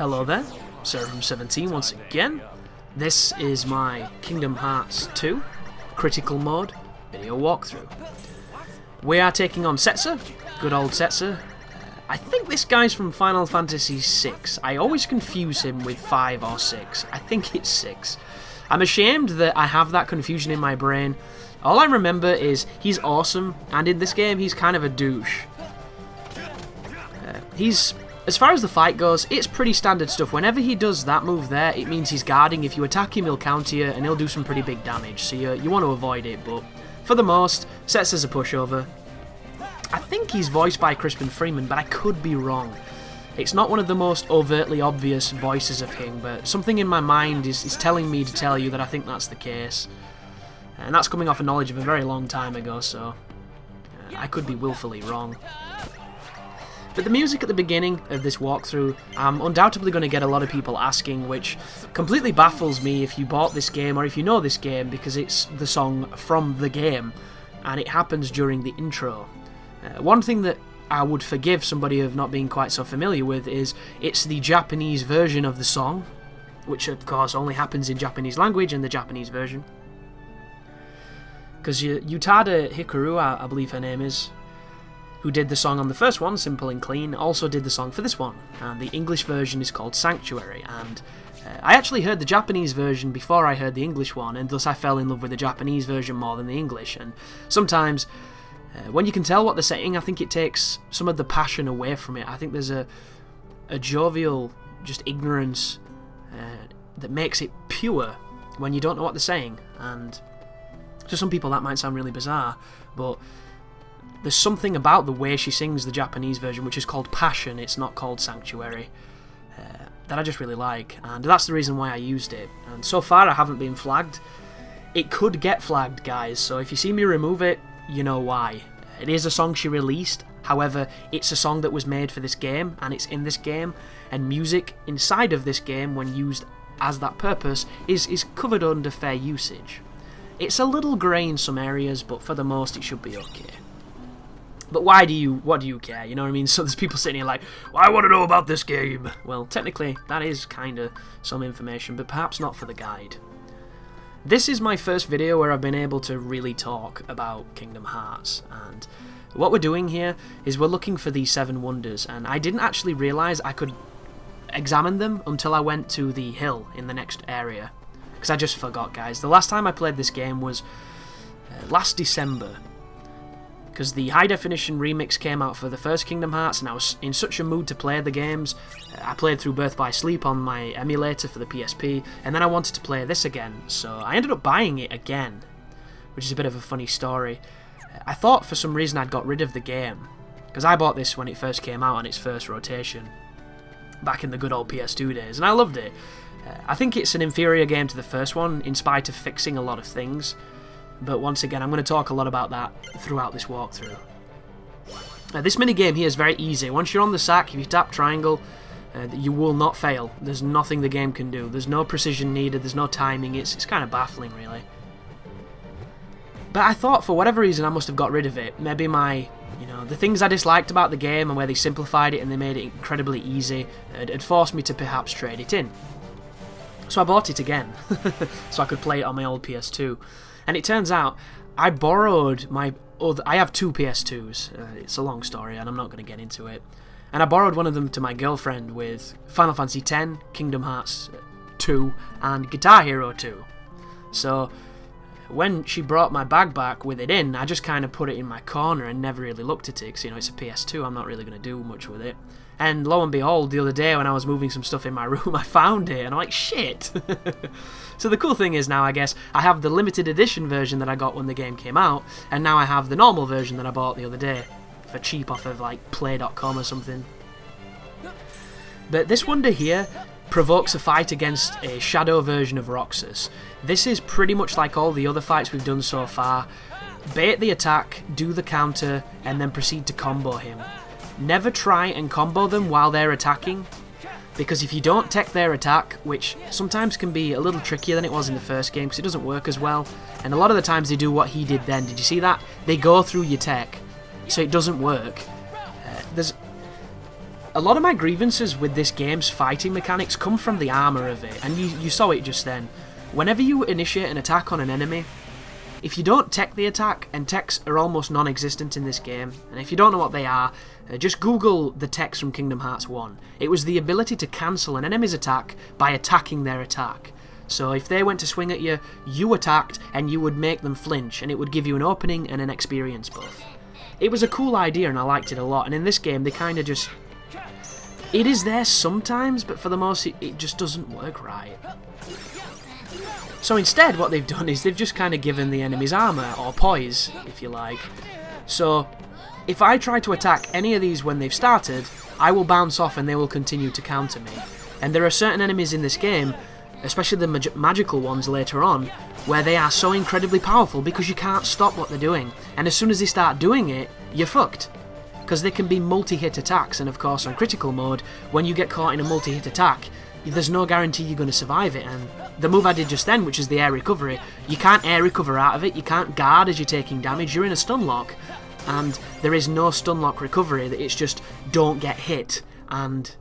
Hello there, Seraphim17 once again. This is my Kingdom Hearts 2 Critical Mode video walkthrough. We are taking on Setzer, good old Setzer. I think this guy's from Final Fantasy VI. I always confuse him with 5 or 6. I think it's 6. I'm ashamed that I have that confusion in my brain. All I remember is he's awesome, and in this game he's kind of a douche. As far as the fight goes, it's pretty standard stuff. Whenever he does that move there, it means he's guarding. If you attack him, he'll counter you, and he'll do some pretty big damage, so you want to avoid it, but for the most, Setzer's a pushover. I think he's voiced by Crispin Freeman, but I could be wrong. It's not one of the most overtly obvious voices of him, but something in my mind is telling me to tell you that I think that's the case. And that's coming off a knowledge of a very long time ago, so I could be willfully wrong. But the music at the beginning of this walkthrough, I'm undoubtedly going to get a lot of people asking, which completely baffles me if you bought this game or if you know this game, because it's the song from the game, and it happens during the intro. One thing that I would forgive somebody of not being quite so familiar with is it's the Japanese version of the song, which of course only happens in Japanese language and the Japanese version. Because Utada Hikaru, I believe her name is, who did the song on the first one, Simple and Clean, also did the song for this one, and the English version is called Sanctuary, and I actually heard the Japanese version before I heard the English one, and thus I fell in love with the Japanese version more than the English, and sometimes, when you can tell what they're saying, I think it takes some of the passion away from it. I think there's a jovial, just ignorance that makes it pure when you don't know what they're saying, and to some people that might sound really bizarre, but there's something about the way she sings the Japanese version, which is called Passion, it's not called Sanctuary, that I just really like, and that's the reason why I used it. And so far I haven't been flagged. It could get flagged, guys, so if you see me remove it, you know why. It is a song she released, however, it's a song that was made for this game, and it's in this game, and music inside of this game, when used as that purpose, is covered under fair usage. It's a little grey in some areas, but for the most it should be okay. But what do you care, you know what I mean? So there's people sitting here like, well, I want to know about this game. Well, technically, that is kinda some information, but perhaps not for the guide. This is my first video where I've been able to really talk about Kingdom Hearts, and what we're doing here is we're looking for these 7 wonders, and I didn't actually realise I could examine them until I went to the hill in the next area, because I just forgot, guys. The last time I played this game was last December, because the high-definition remix came out for the first Kingdom Hearts, and I was in such a mood to play the games. I played through Birth by Sleep on my emulator for the PSP, and then I wanted to play this again, so I ended up buying it again, which is a bit of a funny story. I thought for some reason I'd got rid of the game, because I bought this when it first came out on its first rotation, back in the good old PS2 days, and I loved it. I think it's an inferior game to the first one, in spite of fixing a lot of things. But once again, I'm going to talk a lot about that throughout this walkthrough. This minigame here is very easy. Once you're on the sack, if you tap triangle, you will not fail. There's nothing the game can do. There's no precision needed, there's no timing. It's kind of baffling, really. But I thought, for whatever reason, I must have got rid of it. Maybe the things I disliked about the game and where they simplified it and they made it incredibly easy had forced me to perhaps trade it in. So I bought it again, so I could play it on my old PS2. And it turns out, I borrowed I have 2 PS2s, it's a long story and I'm not going to get into it. And I borrowed one of them to my girlfriend with Final Fantasy X, Kingdom Hearts 2, and Guitar Hero 2. So, when she brought my bag back with it in, I just kind of put it in my corner and never really looked at it, because it's a PS2, I'm not really going to do much with it. And lo and behold, the other day when I was moving some stuff in my room, I found it, and I'm like, shit! So the cool thing is now, I guess, I have the limited edition version that I got when the game came out, and now I have the normal version that I bought the other day, for cheap off of, like, play.com or something. But this wonder here provokes a fight against a shadow version of Roxas. This is pretty much like all the other fights we've done so far. Bait the attack, do the counter, and then proceed to combo him. Never try and combo them while they're attacking, because if you don't tech their attack, which sometimes can be a little trickier than it was in the first game because it doesn't work as well, and a lot of the times they do what he did then. Did you see that? They go through your tech, so it doesn't work. There's A lot of my grievances with this game's fighting mechanics come from the armour of it, and you saw it just then. Whenever you initiate an attack on an enemy, if you don't tech the attack, and techs are almost non-existent in this game, and if you don't know what they are, just Google the techs from Kingdom Hearts 1. It was the ability to cancel an enemy's attack by attacking their attack. So if they went to swing at you, you attacked, and you would make them flinch, and it would give you an opening and an experience buff. It was a cool idea, and I liked it a lot, and in this game they kind of just... It is there sometimes, but for the most it just doesn't work right. So instead what they've done is they've just kind of given the enemies armour, or poise, if you like. So if I try to attack any of these when they've started, I will bounce off and they will continue to counter me. And there are certain enemies in this game, especially the magical ones later on, where they are so incredibly powerful because you can't stop what they're doing. And as soon as they start doing it, you're fucked. Because they can be multi-hit attacks, and of course on critical mode, when you get caught in a multi-hit attack, there's no guarantee you're going to survive it. And the move I did just then, which is the air recovery, you can't air recover out of it, you can't guard as you're taking damage, you're in a stun lock, and there is no stun lock recovery, it's just don't get hit. And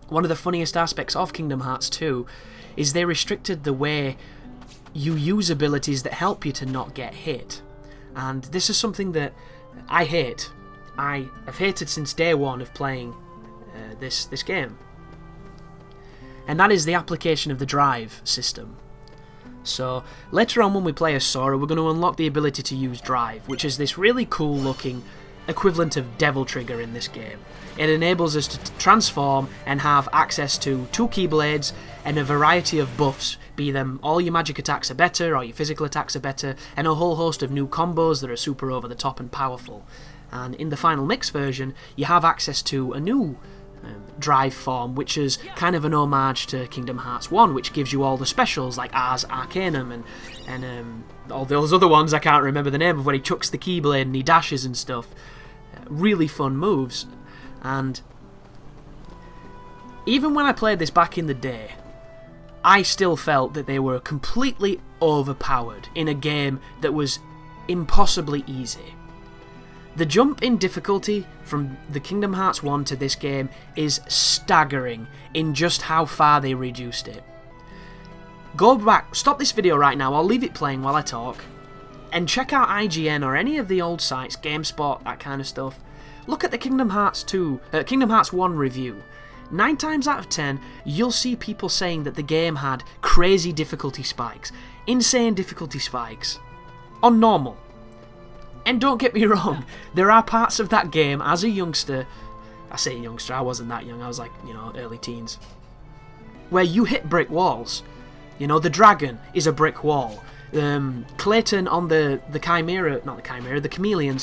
one of the funniest aspects of Kingdom Hearts 2 is they restricted the way you use abilities that help you to not get hit. And this is something that I hate. I have hated since day one of playing this game. And that is the application of the drive system. So later on when we play as Sora, we're going to unlock the ability to use drive, which is this really cool looking equivalent of Devil Trigger in this game. It enables us to transform and have access to 2 Keyblades and a variety of buffs, be them all your magic attacks are better or your physical attacks are better, and a whole host of new combos that are super over the top and powerful. And in the final mix version, you have access to a new drive form, which is kind of an homage to Kingdom Hearts 1, which gives you all the specials like Ars Arcanum and all those other ones I can't remember the name of, where he chucks the Keyblade and he dashes and stuff. Really fun moves. And even when I played this back in the day, I still felt that they were completely overpowered in a game that was impossibly easy. The jump in difficulty from the Kingdom Hearts 1 to this game is staggering in just how far they reduced it. Go back, stop this video right now, I'll leave it playing while I talk, and check out IGN or any of the old sites, GameSpot, that kind of stuff. Look at the Kingdom Hearts 1 review. 9 times out of 10, you'll see people saying that the game had crazy difficulty spikes, insane difficulty spikes, on normal. And don't get me wrong, there are parts of that game as a youngster, I say youngster, I wasn't that young, I was like, early teens, where you hit brick walls. The dragon is a brick wall. Clayton on the chameleon,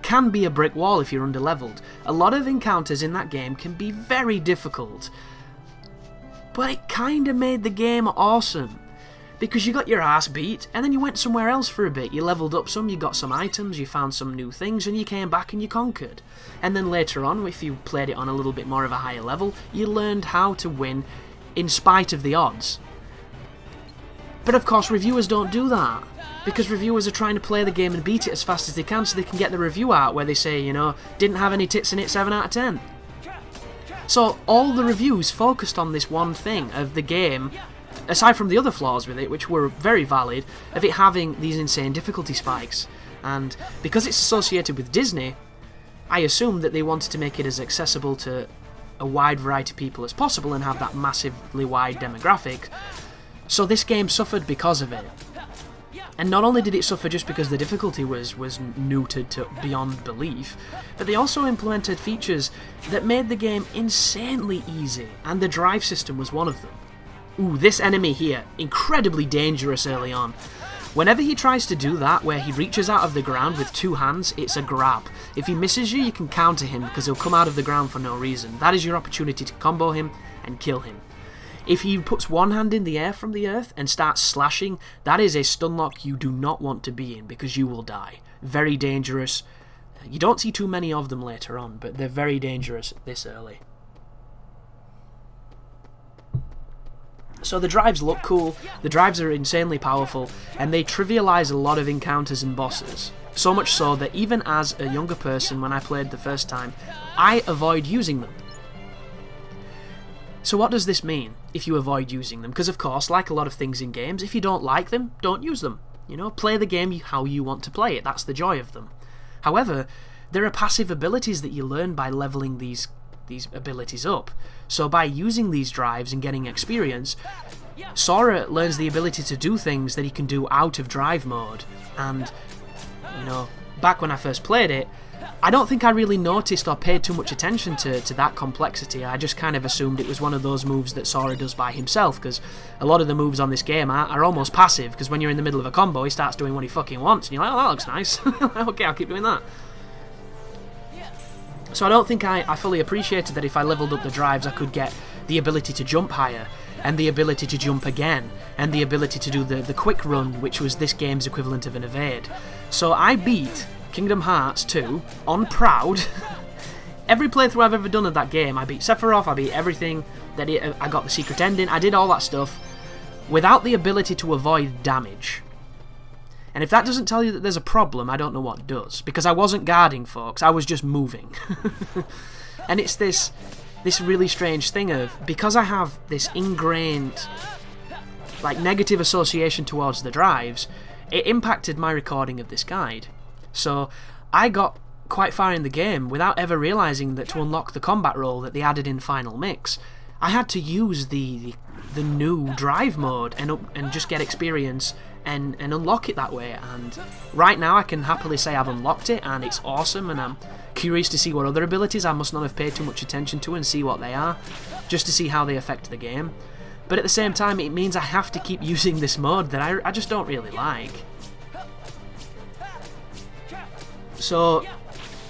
can be a brick wall if you're underleveled. A lot of encounters in that game can be very difficult. But it kinda made the game awesome. Because you got your ass beat, and then you went somewhere else for a bit. You leveled up some, you got some items, you found some new things, and you came back and you conquered. And then later on, if you played it on a little bit more of a higher level, you learned how to win in spite of the odds. But of course, reviewers don't do that. Because reviewers are trying to play the game and beat it as fast as they can so they can get the review out where they say, didn't have any tits in it, 7 out of 10. So all the reviews focused on this one thing of the game, aside from the other flaws with it, which were very valid, of it having these insane difficulty spikes. And because it's associated with Disney, I assumed that they wanted to make it as accessible to a wide variety of people as possible and have that massively wide demographic. So this game suffered because of it. And not only did it suffer just because the difficulty was neutered to beyond belief, but they also implemented features that made the game insanely easy, and the drive system was one of them. Ooh, this enemy here, incredibly dangerous early on. Whenever he tries to do that, where he reaches out of the ground with 2 hands, it's a grab. If he misses you, you can counter him because he'll come out of the ground for no reason. That is your opportunity to combo him and kill him. If he puts 1 hand in the air from the earth and starts slashing, that is a stun lock you do not want to be in because you will die. Very dangerous. You don't see too many of them later on, but they're very dangerous this early. So the drives look cool, the drives are insanely powerful, and they trivialise a lot of encounters and bosses. So much so that even as a younger person, when I played the first time, I avoid using them. So what does this mean if you avoid using them? Because of course, like a lot of things in games, if you don't like them, don't use them. You know, play the game how you want to play it. That's the joy of them. However, there are passive abilities that you learn by leveling these abilities up. So by using these drives and getting experience, Sora learns the ability to do things that he can do out of drive mode. And, you know, back when I first played it, I don't think I really noticed or paid too much attention to that complexity. I just kind of assumed it was one of those moves that Sora does by himself, because a lot of the moves on this game are almost passive, because when you're in the middle of a combo, he starts doing what he fucking wants, and you're like, oh, that looks nice. Okay, I'll keep doing that. So I don't think I fully appreciated that if I leveled up the drives, I could get the ability to jump higher, and the ability to jump again, and the ability to do the quick run, which was this game's equivalent of an evade. So I beat Kingdom Hearts 2 on Proud. Every playthrough I've ever done of that game, I beat Sephiroth, I beat everything, I got the secret ending, I did all that stuff without the ability to avoid damage. And if that doesn't tell you that there's a problem, I don't know what does. Because I wasn't guarding, folks, I was just moving. And it's this really strange thing of, because I have this ingrained, like, negative association towards the drives, it impacted my recording of this guide. So I got quite far in the game without ever realising that to unlock the combat roll that they added in Final Mix, I had to use the new drive mode and just get experience and unlock it that way. And right now I can happily say I've unlocked it and it's awesome, and I'm curious to see what other abilities I must not have paid too much attention to and see what they are, just to see how they affect the game. But at the same time, it means I have to keep using this mode that I just don't really like. So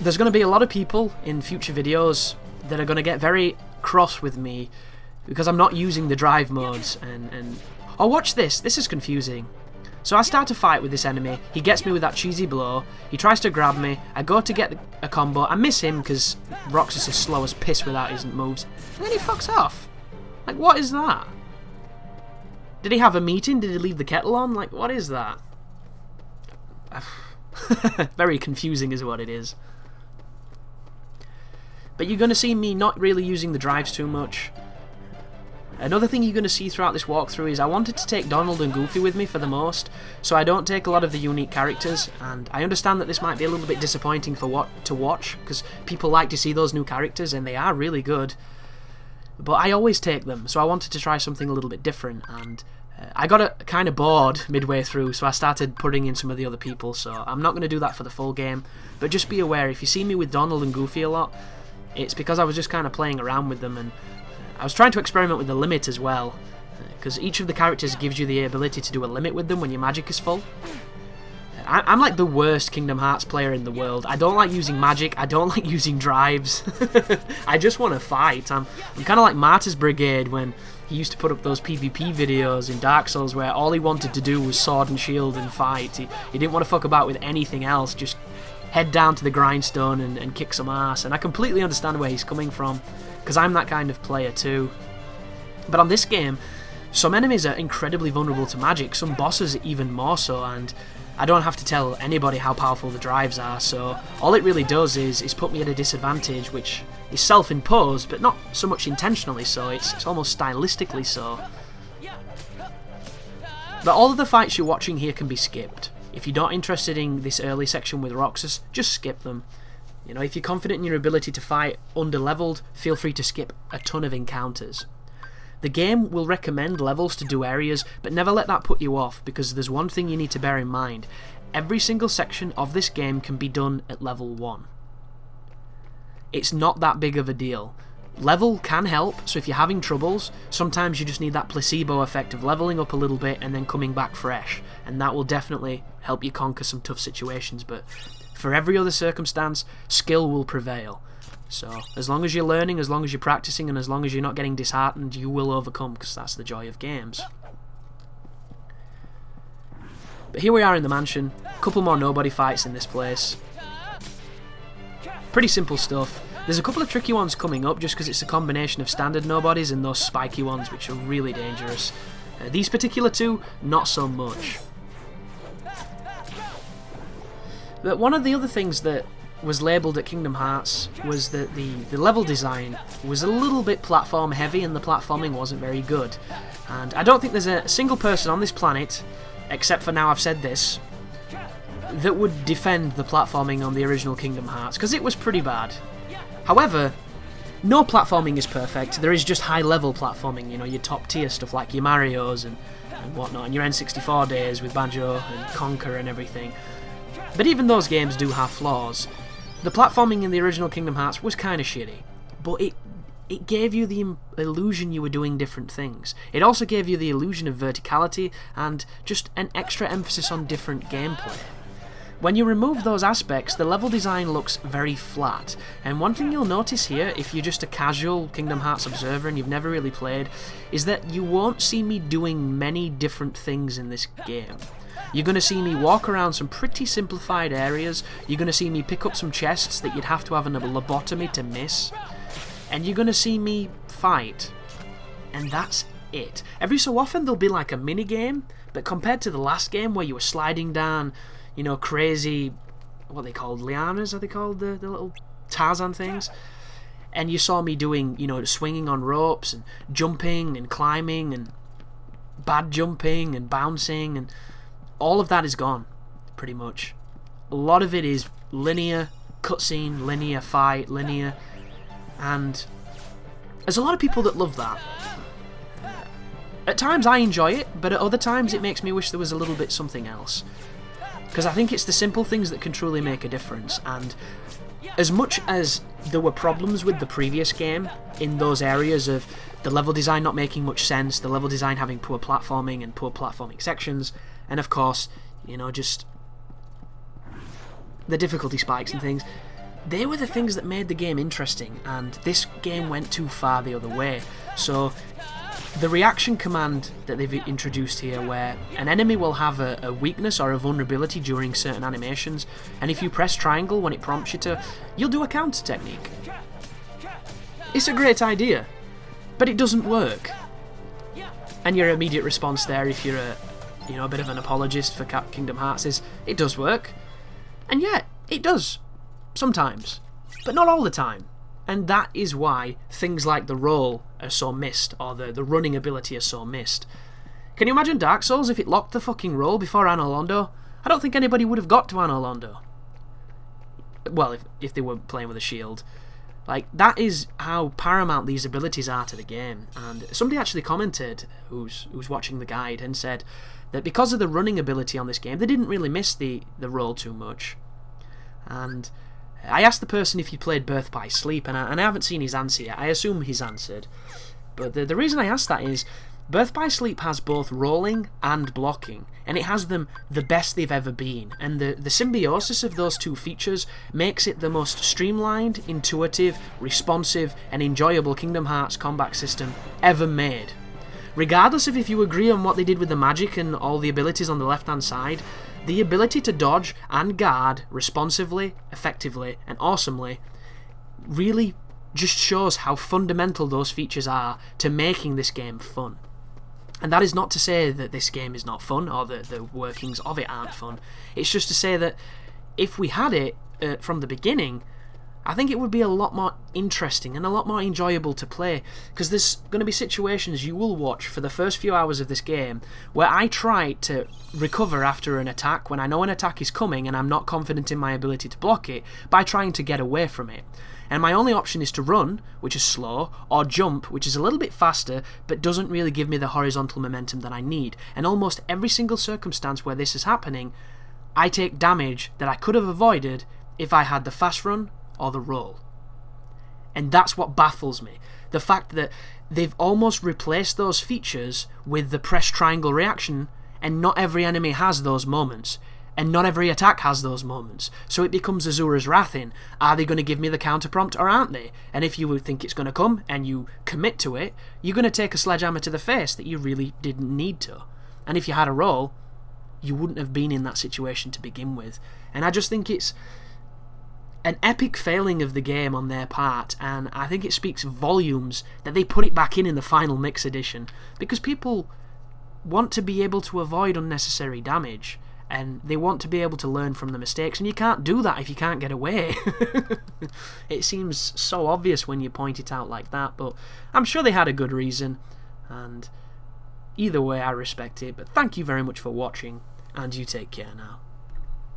there's going to be a lot of people in future videos that are going to get very cross with me because I'm not using the drive modes, and oh, watch this, this is confusing. So I start to fight with this enemy, he gets me with that cheesy blow, he tries to grab me, I go to get a combo, I miss him because Roxas is slow as piss without his moves, and then he fucks off. Like, what is that? Did he have a meeting? Did he leave the kettle on? Like, what is that? Very confusing is what it is. But you're going to see me not really using the drives too much. Another thing you're going to see throughout this walkthrough is I wanted to take Donald and Goofy with me for the most, so I don't take a lot of the unique characters, and I understand that this might be a little bit disappointing to watch, because people like to see those new characters, and they are really good. But I always take them, so I wanted to try something a little bit different, and I got kind of bored midway through, so I started putting in some of the other people, so I'm not going to do that for the full game. But just be aware, if you see me with Donald and Goofy a lot, it's because I was just kind of playing around with them, and I was trying to experiment with the limit as well, because each of the characters gives you the ability to do a limit with them when your magic is full. I'm like the worst Kingdom Hearts player in the world. I don't like using magic, I don't like using drives. I just want to fight. I'm kind of like Martyr's Brigade when he used to put up those PvP videos in Dark Souls where all he wanted to do was sword and shield and fight. He didn't want to fuck about with anything else, just head down to the grindstone and kick some ass. And I completely understand where he's coming from, because I'm that kind of player too. But on this game, some enemies are incredibly vulnerable to magic, some bosses even more so, and I don't have to tell anybody how powerful the drives are, so all it really does is put me at a disadvantage, which is self-imposed, but not so much intentionally so, it's almost stylistically so. But all of the fights you're watching here can be skipped. If you're not interested in this early section with Roxas, just skip them. You know, if you're confident in your ability to fight under-leveled, feel free to skip a ton of encounters. The game will recommend levels to do areas, but never let that put you off, because there's one thing you need to bear in mind. Every single section of this game can be done at level 1. It's not that big of a deal. Level can help, so if you're having troubles, sometimes you just need that placebo effect of leveling up a little bit and then coming back fresh, and that will definitely help you conquer some tough situations, but for every other circumstance, skill will prevail. So, as long as you're learning, as long as you're practicing, and as long as you're not getting disheartened, you will overcome, because that's the joy of games. But here we are in the mansion. A couple more nobody fights in this place. Pretty simple stuff. There's a couple of tricky ones coming up, just because it's a combination of standard nobodies and those spiky ones, which are really dangerous. These particular two, not so much. But one of the other things that was labelled at Kingdom Hearts was that the level design was a little bit platform heavy and the platforming wasn't very good. And I don't think there's a single person on this planet, except for now I've said this, that would defend the platforming on the original Kingdom Hearts, because it was pretty bad. However, no platforming is perfect. There is just high-level platforming, you know, your top-tier stuff like your Marios and whatnot, and your N64 days with Banjo and Conker and everything. But even those games do have flaws. The platforming in the original Kingdom Hearts was kind of shitty, but it gave you the illusion you were doing different things. It also gave you the illusion of verticality and just an extra emphasis on different gameplay. When you remove those aspects, the level design looks very flat. And one thing you'll notice here, if you're just a casual Kingdom Hearts observer and you've never really played, is that you won't see me doing many different things in this game. You're going to see me walk around some pretty simplified areas, you're going to see me pick up some chests that you'd have to have a lobotomy to miss, and you're going to see me fight. And that's it. Every so often there'll be like a mini-game, but compared to the last game where you were sliding down, you know, crazy, what are they called, lianas, are they called, the little Tarzan things? And you saw me doing, you know, swinging on ropes and jumping and climbing and bad jumping and bouncing, and all of that is gone, pretty much. A lot of it is linear cutscene, linear fight, linear, and there's a lot of people that love that. At times I enjoy it, but at other times it makes me wish there was a little bit something else. Because I think it's the simple things that can truly make a difference, and as much as there were problems with the previous game in those areas of the level design not making much sense, the level design having poor platforming and poor platforming sections, and of course, you know, just the difficulty spikes and things, they were the things that made the game interesting, and this game went too far the other way. So the reaction command that they've introduced here, where an enemy will have a weakness or a vulnerability during certain animations, and if you press triangle when it prompts you to, you'll do a counter technique. It's a great idea, but it doesn't work. And your immediate response there, if you're a bit of an apologist for Kingdom Hearts, is it does work. And yeah, it does. Sometimes. But not all the time. And that is why things like the roll are so missed, or the running ability are so missed. Can you imagine Dark Souls if it locked the fucking roll before Anor Londo? I don't think anybody would have got to Anor Londo. Well, if they were playing with a shield. Like, that is how paramount these abilities are to the game. And somebody actually commented, who's watching the guide, and said that because of the running ability on this game, they didn't really miss the roll too much. And I asked the person if he played Birth by Sleep, and I haven't seen his answer yet. I assume he's answered. But the reason I asked that is, Birth by Sleep has both rolling and blocking, and it has them the best they've ever been. And the symbiosis of those two features makes it the most streamlined, intuitive, responsive, and enjoyable Kingdom Hearts combat system ever made. Regardless of if you agree on what they did with the magic and all the abilities on the left-hand side, the ability to dodge and guard responsively, effectively, and awesomely really just shows how fundamental those features are to making this game fun. And that is not to say that this game is not fun, or that the workings of it aren't fun. It's just to say that if we had it from the beginning, I think it would be a lot more interesting and a lot more enjoyable to play, because there's going to be situations you will watch for the first few hours of this game where I try to recover after an attack when I know an attack is coming and I'm not confident in my ability to block it, by trying to get away from it. And my only option is to run, which is slow, or jump, which is a little bit faster but doesn't really give me the horizontal momentum that I need. And almost every single circumstance where this is happening, I take damage that I could have avoided if I had the fast run or the roll. And that's what baffles me. The fact that they've almost replaced those features with the press triangle reaction, and not every enemy has those moments, and not every attack has those moments. So it becomes Azura's Wrath in, are they going to give me the counter prompt or aren't they? And if you think it's going to come and you commit to it, you're going to take a sledgehammer to the face that you really didn't need to. And if you had a roll, you wouldn't have been in that situation to begin with. And I just think it's an epic failing of the game on their part, and I think it speaks volumes that they put it back in the final mix edition, because people want to be able to avoid unnecessary damage, and they want to be able to learn from the mistakes, and you can't do that if you can't get away. It seems so obvious when you point it out like that, but I'm sure they had a good reason, and either way I respect it. But thank you very much for watching, and you take care now.